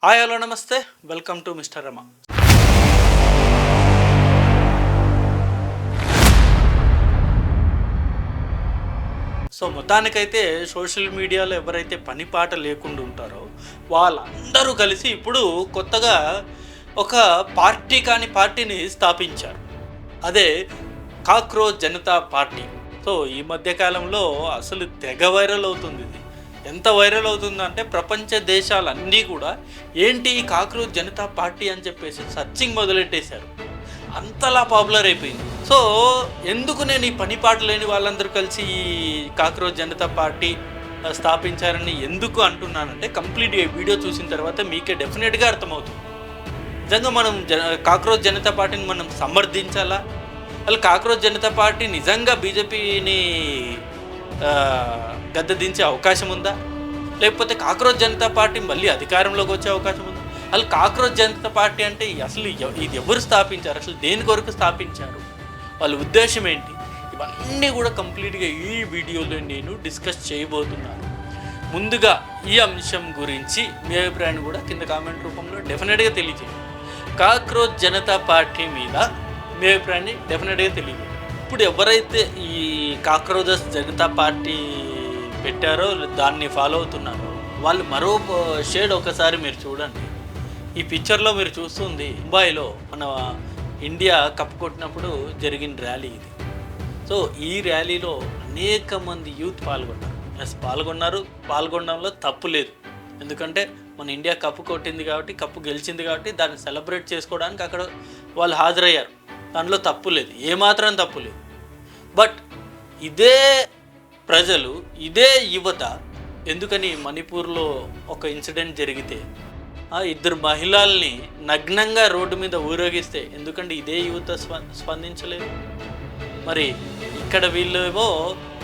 Hi hello నమస్తే, welcome to mister Rama. So మొత్తానికైతే social మీడియాలో ఎవరైతే పని పాట లేకుండా ఉంటారో వాళ్ళందరూ కలిసి ఇప్పుడు కొత్తగా ఒక పార్టీ కాని పార్టీని స్థాపించారు. అదే కాక్రోచ్ జనతా పార్టీ. సో ఈ మధ్యకాలంలో అసలు తెగ వైరల్ అవుతుంది. ఇది ఎంత వైరల్ అవుతుందంటే ప్రపంచ దేశాలన్నీ కూడా ఏంటి ఈ కాక్రోచ్ జనతా పార్టీ అని చెప్పేసి సర్చింగ్ మొదలెట్టేశారు. అంతలా పాపులర్ అయిపోయింది. సో ఎందుకు నేను ఈ పని పాట లేని వాళ్ళందరూ కలిసి ఈ కాక్రోచ్ జనతా పార్టీ స్థాపించారని ఎందుకు అంటున్నానంటే కంప్లీట్ వీడియో చూసిన తర్వాత మీకే డెఫినెట్గా అర్థమవుతుంది. నిజంగా మనం కాక్రోచ్ జనతా పార్టీని మనం సమర్థించాలా, అసలు కాక్రోచ్ జనతా పార్టీ నిజంగా బీజేపీని గద్దె దించే అవకాశం ఉందా, లేకపోతే కాక్రోచ్ జనతా పార్టీ మళ్ళీ అధికారంలోకి వచ్చే అవకాశం ఉందా? అసలు కాక్రోచ్ జనతా పార్టీ అంటే అసలు ఇది ఎవరు స్థాపించారు, అసలు దేని కొరకు స్థాపించారు, వాళ్ళ ఉద్దేశం ఏంటి, ఇవన్నీ కూడా కంప్లీట్గా ఈ వీడియోలో నేను డిస్కస్ చేయబోతున్నాను. ముందుగా ఈ అంశం గురించి మీ అభిప్రాయాన్ని కూడా కింద కామెంట్ రూపంలో డెఫినెట్గా తెలియజేయండి. కాక్రోచ్ జనతా పార్టీ మీద మీ అభిప్రాయాన్ని డెఫినెట్గా తెలియజేయండి. ఇప్పుడు ఎవరైతే ఈ కాక్రోచ్ జనతా పార్టీ పెట్టారో దాన్ని ఫాలో అవుతున్నారో వాళ్ళు మరో షేడ్ ఒకసారి మీరు చూడండి. ఈ పిక్చర్లో మీరు చూస్తుంది ముంబైలో మన ఇండియా కప్ కొట్టినప్పుడు జరిగిన ర్యాలీ ఇది. సో ఈ ర్యాలీలో అనేక మంది యూత్ పాల్గొనడంలో తప్పు లేదు. ఎందుకంటే మన ఇండియా కప్పు కొట్టింది కాబట్టి, కప్పు గెలిచింది కాబట్టి దాన్ని సెలబ్రేట్ చేసుకోవడానికి అక్కడ వాళ్ళు హాజరయ్యారు. దానిలో తప్పు లేదు, ఏమాత్రం తప్పు లేదు. బట్ ఇదే ప్రజలు, ఇదే యువత ఎందుకని మణిపూర్లో ఒక ఇన్సిడెంట్ జరిగితే ఇద్దరు మహిళల్ని నగ్నంగా రోడ్డు మీద ఊరేగిస్తే ఎందుకంటే ఇదే యువత స్పందించలేదు? మరి ఇక్కడ వీళ్ళేమో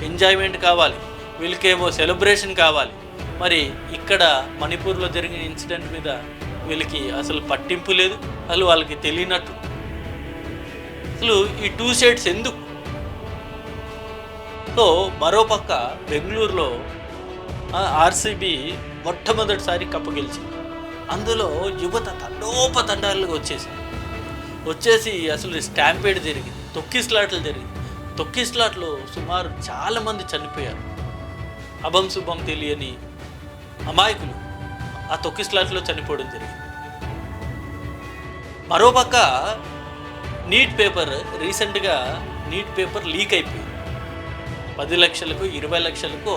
ఎంజాయ్మెంట్ కావాలి, వీళ్ళకేమో సెలబ్రేషన్ కావాలి. మరి ఇక్కడ మణిపూర్లో జరిగిన ఇన్సిడెంట్ మీద వీళ్ళకి అసలు పట్టింపు లేదు, అసలు వాళ్ళకి తెలియనట్టు. అసలు ఈ టూ సైడ్స్ ఎందుకు? సో మరోపక్క బెంగళూరులో ఆర్సీబీ మొట్టమొదటిసారి కప్పు గెలిచింది. అందులో యువత తండోపతండాలుగా వచ్చేసి అసలు స్టాంపేడ్ జరిగింది, తొక్కిస్లాట్లు జరిగింది. తొక్కిస్లాట్లో సుమారు చాలామంది చనిపోయారు. అభం శుభం తెలియని అమాయకులు ఆ తొక్కిస్లాట్లో చనిపోవడం జరిగింది. మరోపక్క నీట్ పేపర్ రీసెంట్గా లీక్ అయిపోయింది. 10 లక్షలకు 20 లక్షలకు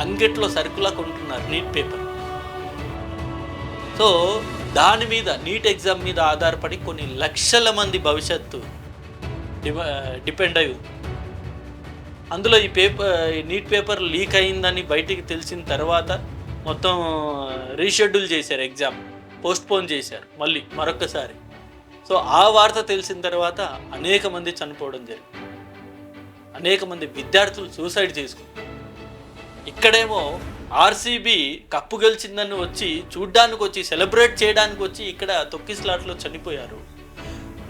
అంగట్లో సరుకులా కొంటున్నారు నీట్ పేపర్. సో దాని మీద నీట్ ఎగ్జామ్ మీద ఆధారపడి కొన్ని లక్షల మంది భవిష్యత్తు డిపెండ్ అయ్యి ఉంది. అందులో ఈ నీట్ పేపర్ లీక్ అయిందని బయటికి తెలిసిన తర్వాత మొత్తం రీషెడ్యూల్ చేశారు, ఎగ్జామ్ పోస్ట్పోన్ చేశారు మరొకసారి. సో ఆ వార్త తెలిసిన తర్వాత అనేక మంది చనిపోవడం జరిగింది, అనేక మంది విద్యార్థులు సూసైడ్ చేసుకున్నారు. ఇక్కడేమో ఆర్సీబీ కప్పు గెలిచిందని వచ్చి చూడ్డానికి వచ్చి సెలబ్రేట్ చేయడానికి వచ్చి ఇక్కడ తొక్కిస్లాట్లో చనిపోయారు.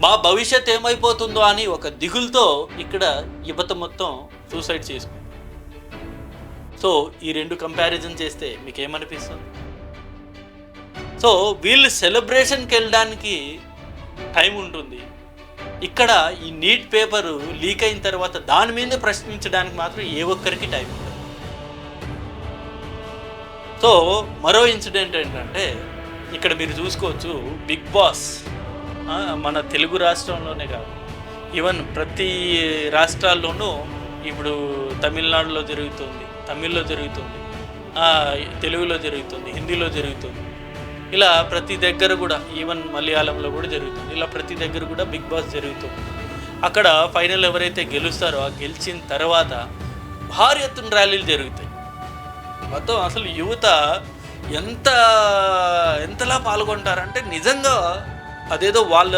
మా భవిష్యత్ ఏమైపోతుందో అని ఒక దిగులతో ఇక్కడ యువత మొత్తం సూసైడ్ చేసుకుంది. సో ఈ రెండు కంపారిజన్ చేస్తే మీకు ఏమనిపిస్తుంది? సో వీళ్ళు సెలబ్రేషన్కి వెళ్ళడానికి టైం ఉంటుంది, ఇక్కడ ఈ నీట్ పేపరు లీక్ అయిన తర్వాత దాని మీద ప్రశ్నించడానికి మాత్రం ఏ ఒక్కరికి టైం ఉంటుంది. సో మరో ఇన్సిడెంట్ ఏంటంటే ఇక్కడ మీరు చూసుకోవచ్చు, బిగ్ బాస్ మన తెలుగు రాష్ట్రంలోనే కాదు, ఈవెన్ ప్రతి రాష్ట్రాల్లోనూ ఇప్పుడు తమిళనాడులో జరుగుతుంది, తమిళ్లో జరుగుతుంది, తెలుగులో జరుగుతుంది, హిందీలో జరుగుతుంది. ఇలా ప్రతి దగ్గర కూడా, ఈవెన్ మలయాళంలో కూడా జరుగుతుంది. ఇలా ప్రతి దగ్గర కూడా బిగ్ బాస్ జరుగుతుంది. అక్కడ ఫైనల్ ఎవరైతే గెలుస్తారో ఆ గెలిచిన తర్వాత భారీ ఎత్తున ర్యాలీలు జరుగుతాయి. మొత్తం అసలు యువత ఎంతలా పాల్గొంటారంటే నిజంగా అదేదో వాళ్ళ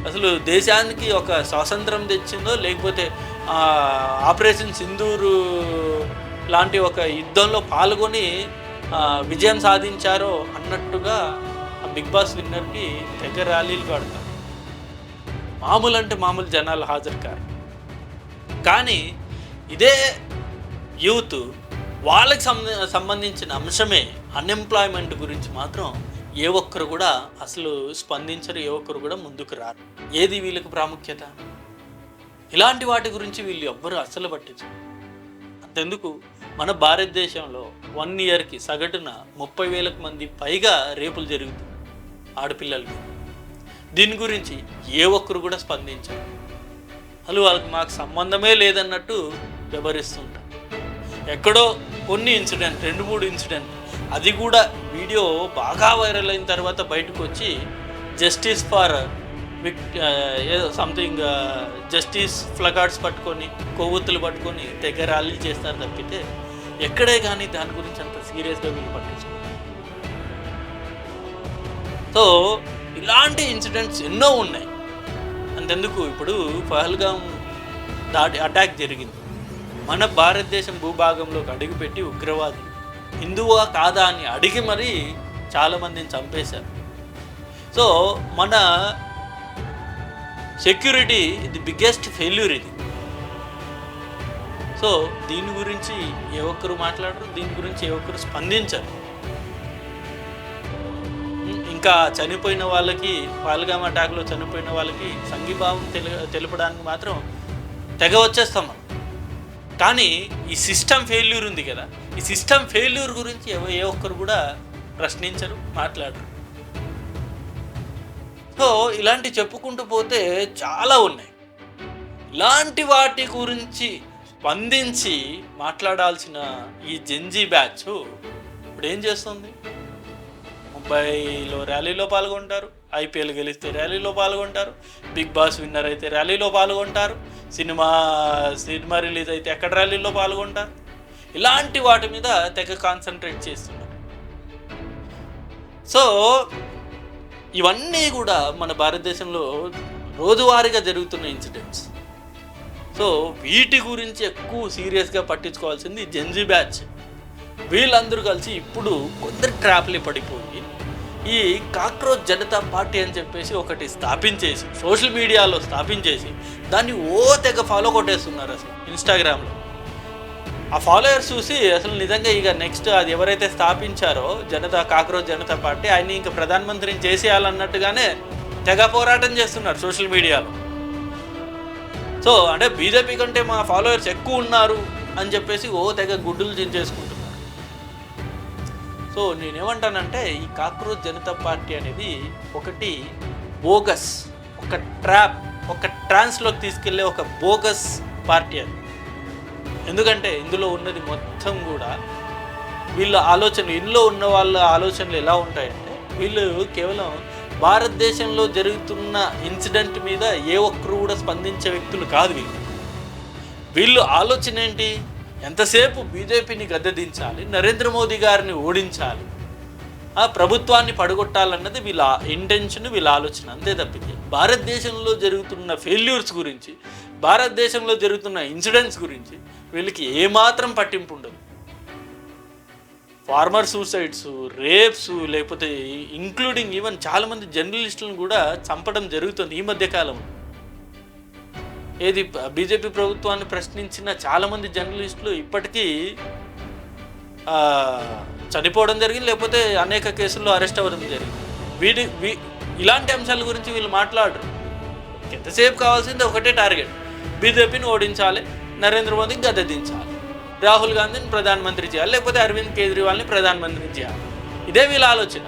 అసలు దేశానికి ఒక స్వాతంత్రం తెచ్చిందో, లేకపోతే ఆపరేషన్ సింధూరు లాంటి ఒక యుద్ధంలో పాల్గొని విజయం సాధించారో అన్నట్టుగా ఆ బిగ్ బాస్ విన్నర్కి తెగ ర్యాలీలు కడతారు. మామూలు జనాలు హాజరు కారు. కానీ ఇదే యూత్ వాళ్ళకి సంబంధించిన అంశమే అన్ఎంప్లాయ్మెంట్ గురించి మాత్రం ఏ ఒక్కరు కూడా అసలు స్పందించరు, ఏ ఒక్కరు కూడా ముందుకు రారు. ఏది వీళ్ళకి ప్రాముఖ్యత? ఇలాంటి వాటి గురించి వీళ్ళు ఎవ్వరు అస్సలు పట్టించరు. అంతెందుకు, మన భారతదేశంలో 1 ఇయర్కి సగటున 30,000 మంది పైగా రేపులు జరుగుతుంది ఆడపిల్లలకి. దీని గురించి ఏ ఒక్కరు కూడా స్పందించరు. అసలు వాళ్ళకి మాకు సంబంధమే లేదన్నట్టు వ్యవహరిస్తుంటారు. ఎక్కడో కొన్ని ఇన్సిడెంట్, 2-3 ఇన్సిడెంట్, అది కూడా వీడియో బాగా వైరల్ అయిన తర్వాత బయటకు వచ్చి జస్టిస్ ఫర్ ఏదో సంథింగ్ జస్టిస్ ఫ్లగార్డ్స్ పట్టుకొని, కొవ్వొత్తులు పట్టుకొని తెగ ర్యాలీలు చేస్తారు తప్పితే ఎక్కడే కానీ దాని గురించి అంత సీరియస్గా వీళ్ళు పట్టించుకోరు. సో ఇలాంటి ఇన్సిడెంట్స్ ఎన్నో ఉన్నాయి. అంతెందుకు, ఇప్పుడు పహల్గాం అటాక్ జరిగింది. మన భారతదేశం భూభాగంలోకి అడుగుపెట్టి ఉగ్రవాదులు హిందువా కాదా అని అడిగి మరీ చాలామందిని చంపేశారు. సో మన సెక్యూరిటీ ది బిగ్గెస్ట్ ఫెయిల్యూర్ ఇది. సో దీని గురించి ఏ ఒక్కరు మాట్లాడరు, దీని గురించి ఏ ఒక్కరు స్పందించరు. ఇంకా చనిపోయిన వాళ్ళకి, పహల్గాం అటాక్లో చనిపోయిన వాళ్ళకి సంఘీభావం తెలపడానికి మాత్రం తెగ వచ్చేస్తాం మనం. కానీ ఈ సిస్టమ్ ఫెయిల్యూర్ ఉంది కదా, ఈ సిస్టమ్ ఫెయిల్యూర్ గురించి ఏ ఒక్కరు కూడా ప్రశ్నించరు, మాట్లాడరు. సో ఇలాంటి చెప్పుకుంటూ పోతే చాలా ఉన్నాయి. ఇలాంటి వాటి గురించి స్పందించి మాట్లాడాల్సిన ఈ జెన్జీ బ్యాచ్ ఇప్పుడు ఏం చేస్తుంది? ముంబైలో ర్యాలీలో పాల్గొంటారు, ఐపీఎల్ గెలిస్తే ర్యాలీలో పాల్గొంటారు, బిగ్ బాస్ విన్నర్ అయితే ర్యాలీలో పాల్గొంటారు, సినిమా రిలీజ్ అయితే ఎక్కడ ర్యాలీలో పాల్గొంటారు. ఇలాంటి వాటి మీద తెగ కాన్సన్ట్రేట్ చేస్తున్నారు. సో ఇవన్నీ కూడా మన భారతదేశంలో రోజువారీగా జరుగుతున్న ఇన్సిడెంట్స్. సో వీటి గురించి ఎక్కువ సీరియస్గా పట్టించుకోవాల్సింది జెన్జీ బ్యాచ్. వీళ్ళందరూ కలిసి ఇప్పుడు కొందరు ట్రాప్లు పడిపోయి ఈ కాక్రోచ్ జనతా పార్టీ అని చెప్పేసి ఒకటి స్థాపించేసి, సోషల్ మీడియాలో స్థాపించేసి దాన్ని తెగ ఫాలో కొట్టేస్తున్నారు. అసలు ఇన్స్టాగ్రామ్లో ఆ ఫాలోయర్స్ చూసి అసలు నిజంగా ఇక నెక్స్ట్ అది ఎవరైతే స్థాపించారో కాక్రోచ్ జనతా పార్టీ, ఆయన్ని ఇంకా ప్రధానమంత్రిని చేసేయాలన్నట్టుగానే తెగ పోరాటం చేస్తున్నారు సోషల్ మీడియాలో. సో అంటే బీజేపీ కంటే మా ఫాలోయర్స్ ఎక్కువ ఉన్నారు అని చెప్పేసి తెగ గుడ్డులు చించేసుకుంటున్నారు. సో నేనేమంటానంటే ఈ కాక్రోచ్ జనతా పార్టీ అనేది ఒకటి బోగస్, ఒక ట్రాప్, ఒక ట్రాన్స్లోకి తీసుకెళ్లే ఒక బోగస్ పార్టీ అది. ఎందుకంటే ఇందులో ఉన్నది మొత్తం కూడా వీళ్ళ ఆలోచనలు, ఇందులో ఉన్న వాళ్ళ ఆలోచనలు ఎలా ఉంటాయంటే, వీళ్ళు కేవలం భారతదేశంలో జరుగుతున్న ఇన్సిడెంట్ మీద ఏ ఒక్కరు కూడా స్పందించే వ్యక్తులు కాదు వీళ్ళు ఆలోచన ఏంటి? ఎంతసేపు బీజేపీని గద్దెదించాలి, నరేంద్ర మోదీ గారిని ఓడించాలి, ఆ ప్రభుత్వాన్ని పడగొట్టాలన్నది వీళ్ళ ఇంటెన్షన్, వీళ్ళ ఆలోచన. అంతే తప్పితే భారతదేశంలో జరుగుతున్న ఫెయిల్యూర్స్ గురించి, భారతదేశంలో జరుగుతున్న ఇన్సిడెంట్స్ గురించి వీళ్ళకి ఏమాత్రం పట్టింపు ఉండదు. ఫార్మర్ సూసైడ్స్, రేప్స్, లేకపోతే ఇంక్లూడింగ్ ఈవెన్ చాలామంది జర్నలిస్టులను కూడా చంపడం జరుగుతుంది ఈ మధ్యకాలంలో. ఏది బీజేపీ ప్రభుత్వాన్ని ప్రశ్నించిన చాలామంది జర్నలిస్టులు ఇప్పటికీ చనిపోవడం జరిగింది, లేకపోతే అనేక కేసుల్లో అరెస్ట్ అవ్వడం జరిగింది. ఇలాంటి అంశాల గురించి వీళ్ళు మాట్లాడరు. ఎంతసేపు కావాల్సింది ఒకటే టార్గెట్, బీజేపీని ఓడించాలి, నరేంద్ర మోదీని గద్దెదించాలి, రాహుల్ గాంధీని ప్రధానమంత్రి చేయాలి, లేకపోతే అరవింద్ కేజ్రీవాల్ని ప్రధానమంత్రి చేయాలి. ఇదే వీళ్ళ ఆలోచన.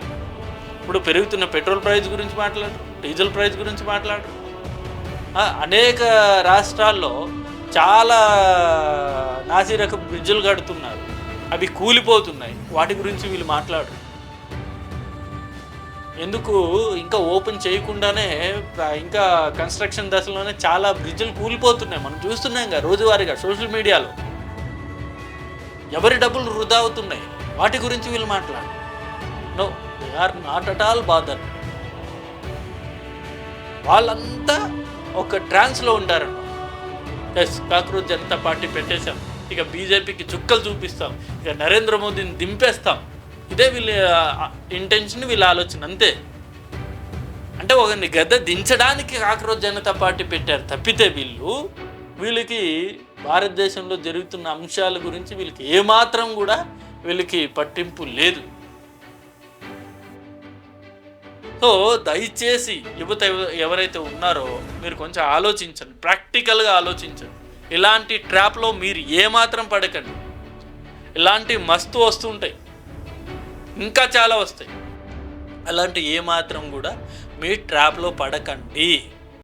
ఇప్పుడు పెరుగుతున్న పెట్రోల్ ప్రైస్ గురించి మాట్లాడరు, డీజిల్ ప్రైస్ గురించి మాట్లాడరు. అనేక రాష్ట్రాల్లో చాలా నాసిరకం బ్రిడ్జులు కడుతున్నారు, అవి కూలిపోతున్నాయి, వాటి గురించి వీళ్ళు మాట్లాడరు. ఎందుకు ఇంకా ఓపెన్ చేయకుండానే ఇంకా కన్స్ట్రక్షన్ దశలోనే చాలా బ్రిడ్జులు కూలిపోతున్నాయి, మనం చూస్తున్నాం కదా రోజువారీగా సోషల్ మీడియాలో. ఎవరి డబ్బులు వృధా అవుతున్నాయి, వాటి గురించి వీళ్ళు మాట్లాడరు. No, they are not at all bother. వాళ్ళంతా ఒక ట్రాన్స్లో ఉంటారన్నమాట. ఎస్, కాక్రోచ్ జనతా పార్టీ పెట్టేశాం, ఇక బీజేపీకి చుక్కలు చూపిస్తాం, ఇక నరేంద్ర మోదీని దింపేస్తాం. ఇదే వీళ్ళ ఇంటెన్షన్, వీళ్ళ ఆలోచన. అంతే. అంటే ఒకరిని గద్దె దించడానికి కాక్రోచ్ జనతా పార్టీ పెట్టారు తప్పితే వీళ్ళకి భారతదేశంలో జరుగుతున్న అంశాల గురించి వీళ్ళకి ఏమాత్రం కూడా వీళ్ళకి పట్టింపు లేదు. సో దయచేసి యువత ఎవరైతే ఉన్నారో మీరు కొంచెం ఆలోచించండి, ప్రాక్టికల్గా ఆలోచించండి. ఇలాంటి ట్రాప్లో మీరు ఏమాత్రం పడకండి. ఇలాంటి మస్తు వస్తుంటాయి, ఇంకా చాలా వస్తాయి. అలాంటి ఏమాత్రం కూడా మీ ట్రాప్లో పడకండి.